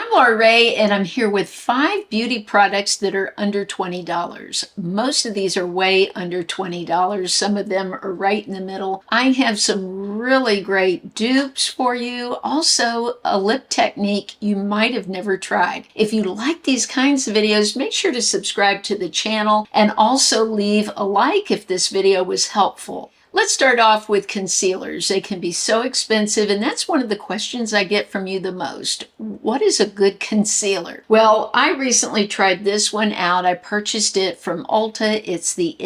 I'm Laura Ray, and I'm here with 5 beauty products that are under $20. Most of these are way under $20. Some of them are right in the middle. I have some really great dupes for you. Also, a lip technique you might have never tried. If you like these kinds of videos, make sure to subscribe to the channel and also leave a like if this video was helpful. Let's start off with concealers. They can be so expensive, and that's one of the questions I get from you the most. What is a good concealer? Well, I recently tried this one out. I purchased it from Ulta. It's the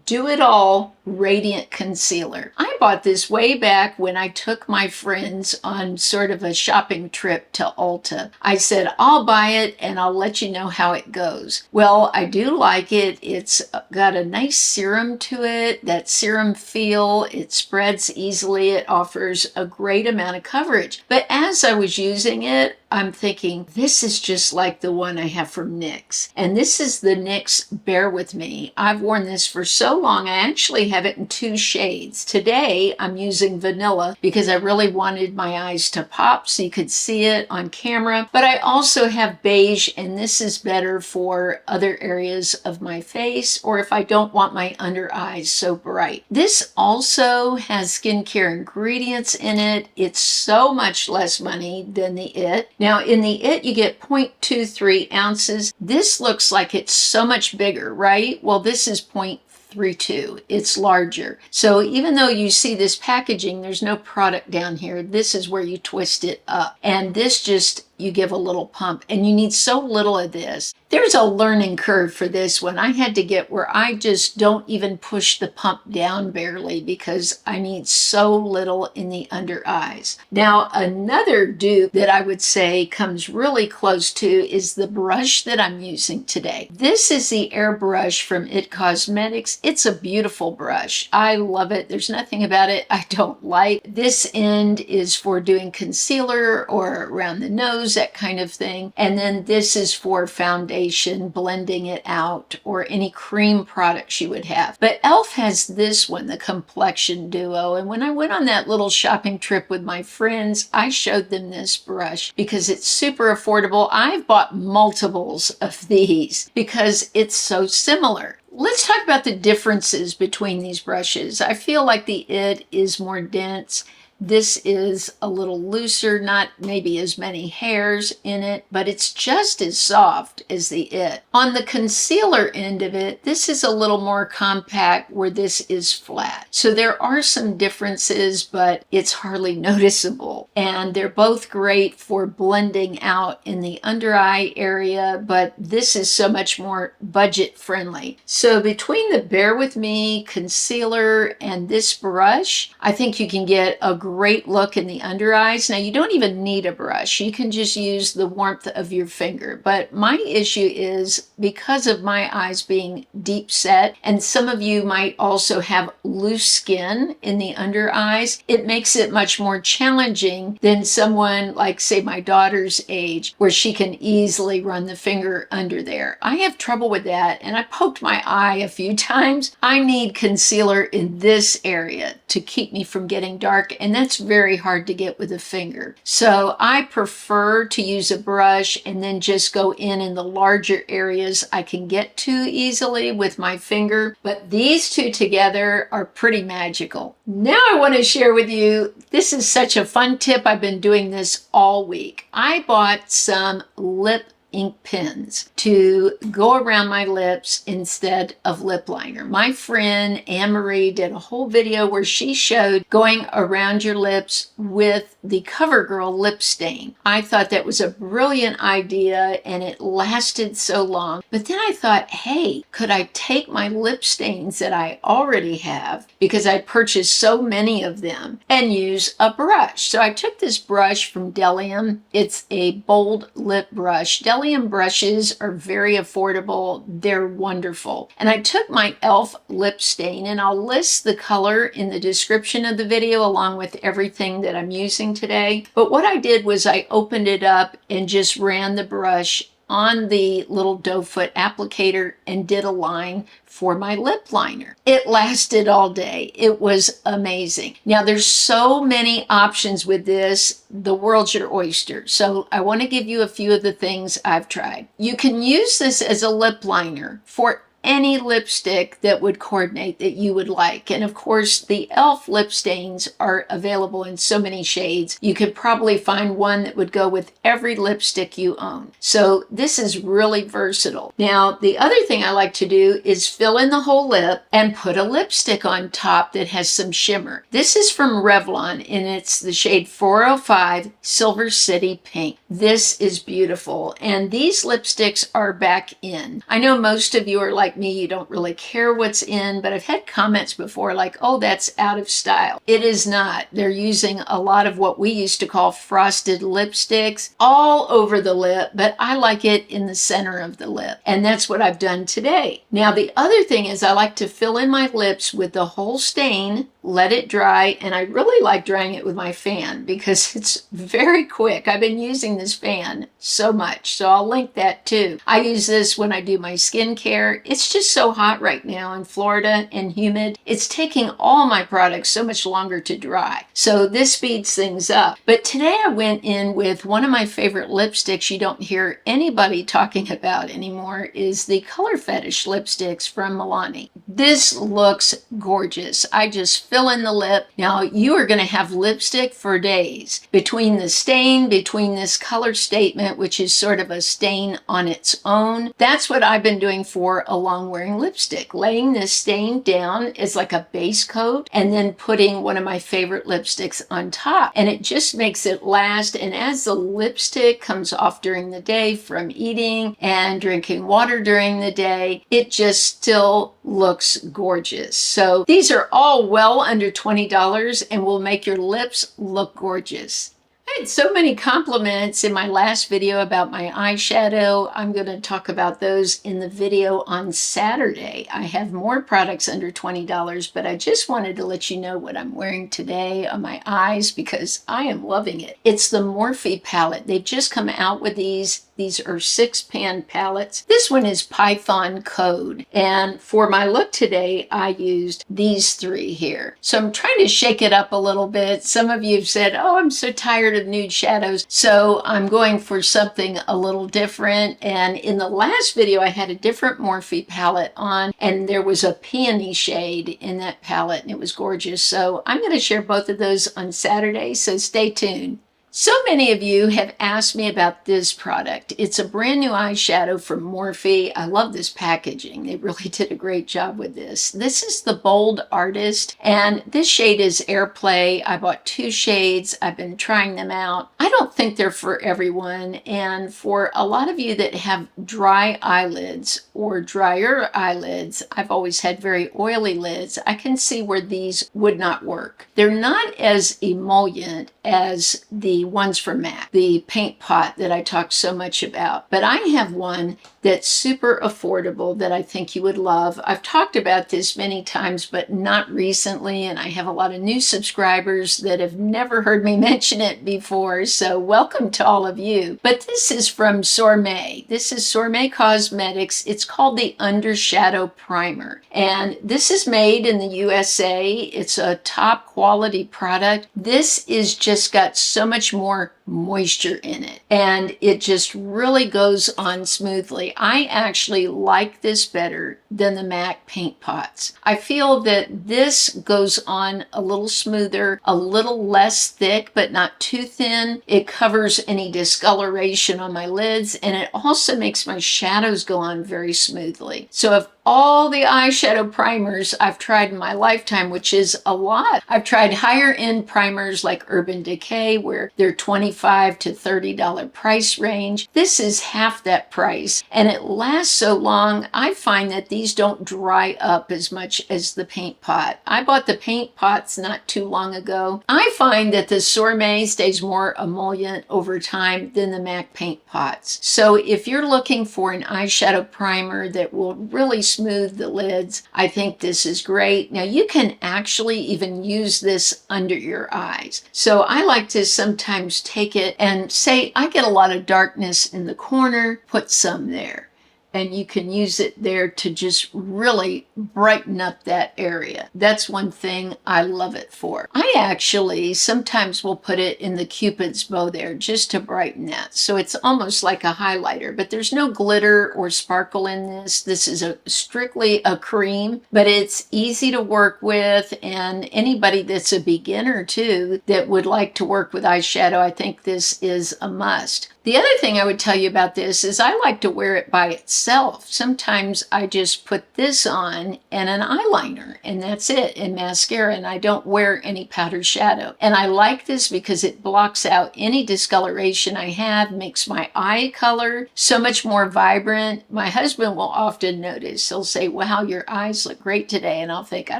Do It All Radiant Concealer. I bought this way back when I took my friends on sort of a shopping trip to Ulta. I said, I'll buy it and I'll let you know how it goes. Well, I do like it. It's got a nice serum to it, that serum feel. It spreads easily. It offers a great amount of coverage. But as I was using it, I'm thinking, this is just like the one I have from NYX. And this is the NYX Bear With Me. I've worn this for so long, I actually have it in 2 shades. Today, I'm using vanilla because I really wanted my eyes to pop so you could see it on camera. But I also have beige, and this is better for other areas of my face or if I don't want my under eyes so bright. This also has skincare ingredients in it. It's so much less money than the IT. Now in the IT, you get 0.23 ounces. This looks like it's so much bigger, right? Well, this is 0.32. It's larger. So even though you see this packaging, there's no product down here. This is where you twist it up. And this just, you give a little pump, and you need so little of this. There's a learning curve for this one. I had to get where I just don't even push the pump down barely because I need so little in the under eyes. Now, another dupe that I would say comes really close to is the brush that I'm using today. This is the airbrush from IT Cosmetics. It's a beautiful brush. I love it. There's nothing about it I don't like. This end is for doing concealer or around the nose, that kind of thing. And then this is for foundation, blending it out, or any cream products you would have. But e.l.f. has this one, the Complexion Duo. And when I went on that little shopping trip with my friends, I showed them this brush because it's super affordable. I've bought multiples of these because it's so similar. Let's talk about the differences between these brushes. I feel like the IT is more dense. This is a little looser, not maybe as many hairs in it, but it's just as soft as the IT. On the concealer end of it, this is a little more compact where this is flat. So there are some differences, but it's hardly noticeable. And they're both great for blending out in the under eye area, but this is so much more budget friendly. So between the Bear With Me concealer and this brush, I think you can get a great look in the under eyes. Now, you don't even need a brush. You can just use the warmth of your finger. But my issue is because of my eyes being deep set, and some of you might also have loose skin in the under eyes, it makes it much more challenging than someone like, say, my daughter's age, where she can easily run the finger under there. I have trouble with that, and I poked my eye a few times. I need concealer in this area to keep me from getting dark, and that's very hard to get with a finger. So I prefer to use a brush and then just go in the larger areas I can get to easily with my finger. But these two together are pretty magical. Now I want to share with you, this is such a fun tip. I've been doing this all week. I bought some lip ink pens to go around my lips instead of lip liner. My friend Anne-Marie did a whole video where she showed going around your lips with the CoverGirl lip stain. I thought that was a brilliant idea and it lasted so long. But then I thought, hey, could I take my lip stains that I already have, because I purchased so many of them, and use a brush? So I took this brush from Delium. It's a bold lip brush. Delium brushes are very affordable. They're wonderful. And I took my e.l.f. lip stain, and I'll list the color in the description of the video along with everything that I'm using today. But what I did was I opened it up and just ran the brush on the little doe foot applicator and did a line for my lip liner. It lasted all day. It was amazing. Now there's so many options with this. The world's your oyster. So I want to give you a few of the things I've tried. You can use this as a lip liner for any lipstick that would coordinate that you would like. And of course, the e.l.f. lip stains are available in so many shades. You could probably find one that would go with every lipstick you own. So this is really versatile. Now, the other thing I like to do is fill in the whole lip and put a lipstick on top that has some shimmer. This is from Revlon and it's the shade 405 Silver City Pink. This is beautiful. And these lipsticks are back in. I know most of you are like me, you don't really care what's in, but I've had comments before like, oh, that's out of style. It is not. They're using a lot of what we used to call frosted lipsticks all over the lip, but I like it in the center of the lip. And that's what I've done today. Now, the other thing is I like to fill in my lips with the whole stain, let it dry, and I really like drying it with my fan because it's very quick. I've been using this fan so much, so I'll link that too. I use this when I do my skincare. It's just so hot right now in Florida and humid. It's taking all my products so much longer to dry. So this speeds things up. But today I went in with one of my favorite lipsticks you don't hear anybody talking about anymore is the Color Fetish lipsticks from Milani. This looks gorgeous. I just fill in the lip. Now you are going to have lipstick for days. Between the stain, between this color statement, which is sort of a stain on its own, that's what I've been doing for a long wearing lipstick, laying this stain down as like a base coat and then putting one of my favorite lipsticks on top. And it just makes it last. And as the lipstick comes off during the day from eating and drinking water during the day, it just still looks gorgeous. So these are all well under $20 and will make your lips look gorgeous. I had so many compliments in my last video about my eyeshadow. I'm going to talk about those in the video on Saturday. I have more products under $20, but I just wanted to let you know what I'm wearing today on my eyes because I am loving it. It's the Morphe palette. They've just come out with these. These are 6-pan palettes. This one is Python Code. And for my look today, I used these 3 here. So I'm trying to shake it up a little bit. Some of you have said, oh, I'm so tired of nude shadows. So I'm going for something a little different. And in the last video, I had a different Morphe palette on, and there was a peony shade in that palette, and it was gorgeous. So I'm going to share both of those on Saturday, so stay tuned. So many of you have asked me about this product. It's a brand new eyeshadow from Morphe. I love this packaging. They really did a great job with this. This is the Bold Artist, and this shade is Airplay. I bought 2 shades. I've been trying them out. I don't think they're for everyone, and for a lot of you that have dry eyelids or drier eyelids, I've always had very oily lids, I can see where these would not work. They're not as emollient as the ones from MAC, the paint pot that I talked so much about. But I have one that's super affordable that I think you would love. I've talked about this many times, but not recently, and I have a lot of new subscribers that have never heard me mention it before, so welcome to all of you. But this is from Sormé. This is Sormé Cosmetics. It's called the Undershadow Primer, and this is made in the USA. It's a top quality product. This is just got so much more moisture in it, and it just really goes on smoothly. I actually like this better than the MAC paint pots. I feel that this goes on a little smoother, a little less thick, but not too thin. It covers any discoloration on my lids, and it also makes my shadows go on very smoothly. So if all the eyeshadow primers I've tried in my lifetime, which is a lot. I've tried higher end primers like Urban Decay, where they're $25 to $30 price range. This is half that price, and it lasts so long. I find that these don't dry up as much as the paint pot. I bought the paint pots not too long ago. I find that the Sormé stays more emollient over time than the MAC paint pots. So if you're looking for an eyeshadow primer that will really smooth the lids, I think this is great. Now you can actually even use this under your eyes. So I like to sometimes take take it and say, I get a lot of darkness in the corner, put some there. And you can use it there to just really brighten up that area. That's one thing I love it for. I actually sometimes will put it in the Cupid's bow there just to brighten that. So it's almost like a highlighter, but there's no glitter or sparkle in this. This is strictly a cream, but it's easy to work with, and anybody that's a beginner too that would like to work with eyeshadow, I think this is a must. The other thing I would tell you about this is I like to wear it by itself. Sometimes I just put this on and an eyeliner, and that's it, and mascara, and I don't wear any powder shadow. And I like this because it blocks out any discoloration I have, makes my eye color so much more vibrant. My husband will often notice. He'll say, wow, your eyes look great today. And I'll think, I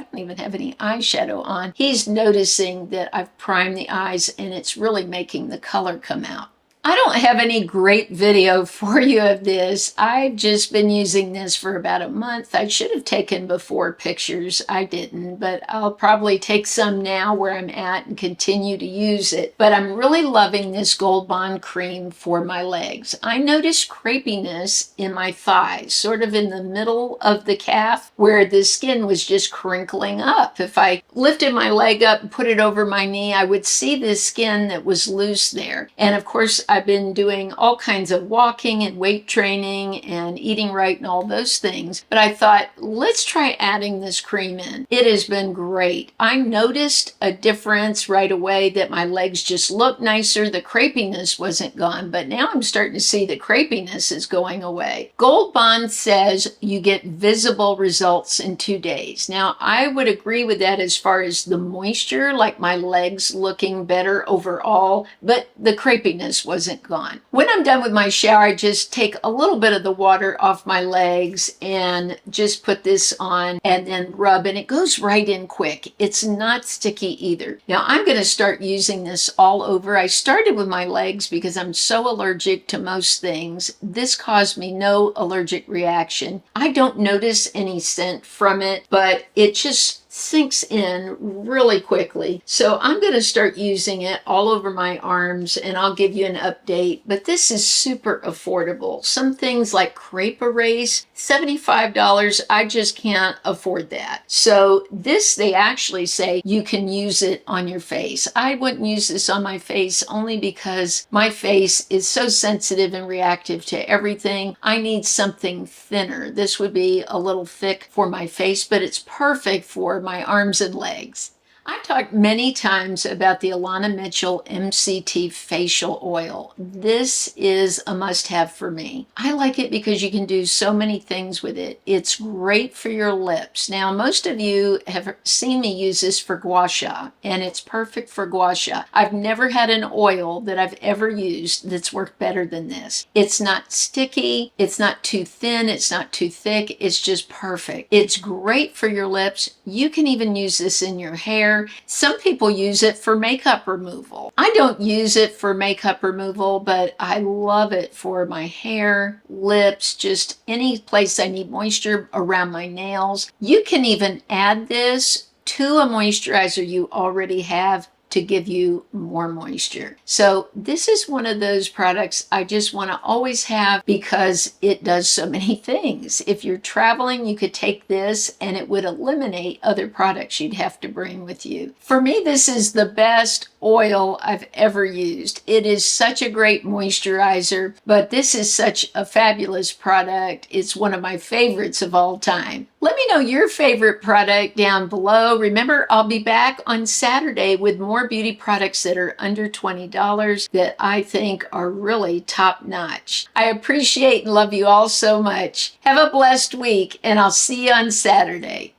don't even have any eyeshadow on. He's noticing that I've primed the eyes and it's really making the color come out. I don't have any great video for you of this. I've just been using this for about a month. I should have taken before pictures. I didn't, but I'll probably take some now where I'm at and continue to use it. But I'm really loving this Gold Bond cream for my legs. I noticed crepiness in my thighs, sort of in the middle of the calf where the skin was just crinkling up. If I lifted my leg up and put it over my knee, I would see the skin that was loose there. And of course, I've been doing all kinds of walking and weight training and eating right and all those things. But I thought, let's try adding this cream in. It has been great. I noticed a difference right away that my legs just look nicer. The crepiness wasn't gone, but now I'm starting to see the crepiness is going away. Gold Bond says you get visible results in 2 days. Now, I would agree with that as far as the moisture, like my legs looking better overall, but the crepiness wasn't gone. When I'm done with my shower, I just take a little bit of the water off my legs and just put this on and then rub, and it goes right in quick. It's not sticky either. Now I'm going to start using this all over. I started with my legs because I'm so allergic to most things. This caused me no allergic reaction. I don't notice any scent from it, but it just sinks in really quickly. So I'm going to start using it all over my arms, and I'll give you an update. But this is super affordable. Some things like Crepe Erase, $75, I just can't afford that. So this, they actually say you can use it on your face. I wouldn't use this on my face only because my face is so sensitive and reactive to everything. I need something thinner. This would be a little thick for my face, but it's perfect for my arms and legs. I've talked many times about the Alana Mitchell MCT facial oil. This is a must-have for me. I like it because you can do so many things with it. It's great for your lips. Now, most of you have seen me use this for gua sha, and it's perfect for gua sha. I've never had an oil that I've ever used that's worked better than this. It's not sticky, it's not too thin, it's not too thick, it's just perfect. It's great for your lips. You can even use this in your hair. Some people use it for makeup removal. I don't use it for makeup removal, but I love it for my hair, lips, just any place I need moisture around my nails. You can even add this to a moisturizer you already have to give you more moisture. So this is one of those products I just want to always have because it does so many things. If you're traveling, you could take this and it would eliminate other products you'd have to bring with you. For me, this is the best oil I've ever used. It is such a great moisturizer, but this is such a fabulous product. It's one of my favorites of all time. Let me know your favorite product down below. Remember, I'll be back on Saturday with more beauty products that are under $20 that I think are really top notch. I appreciate and love you all so much. Have a blessed week, and I'll see you on Saturday.